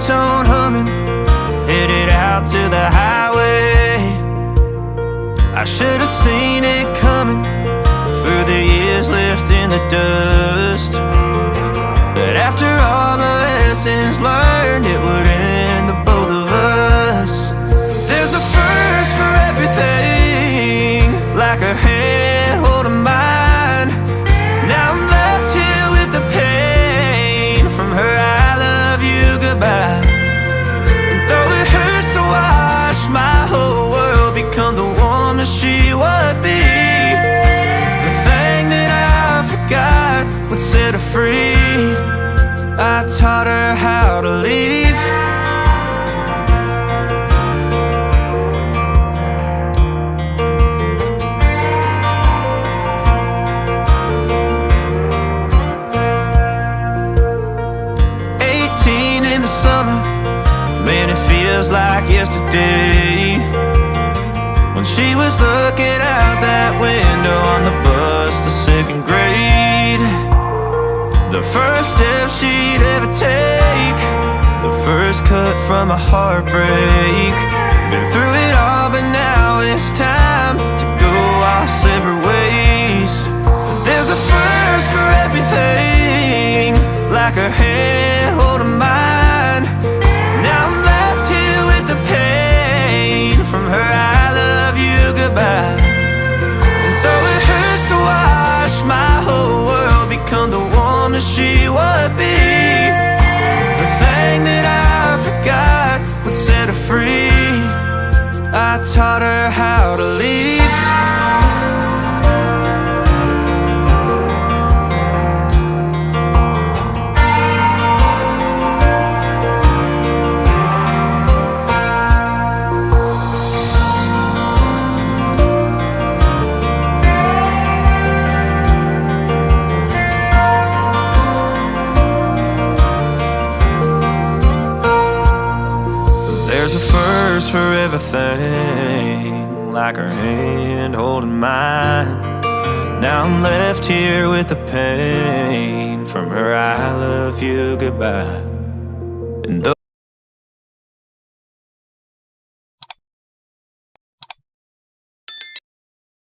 ringtone humming, headed out to the highway. I should have seen it coming through the years left in the dust, but after all the lessons learned, it would end the both of us. There's a first for everything, like her hand holding mine. Now I'm left here with the pain from her I love you goodbye. And though it hurts to watch my whole world become the woman she would be, the thing that I forgot would set her free. I taught her how to leave. Summer, man, it feels like yesterday, when she was looking out that window on the bus to second grade. The first step she'd ever take, the first cut from a heartbreak. Been through it all, but now it's time to go our separate ways. There's a first for everything, like her hand holding mine. Now I'm left here with the pain from her I love you goodbye. And though it hurts to watch my whole world become the woman she would be, the thing that I forgot would set her free. I taught her how to leave. There's a first for everything, like her hand holding mine. Now I'm left here with the pain from her I love you goodbye. And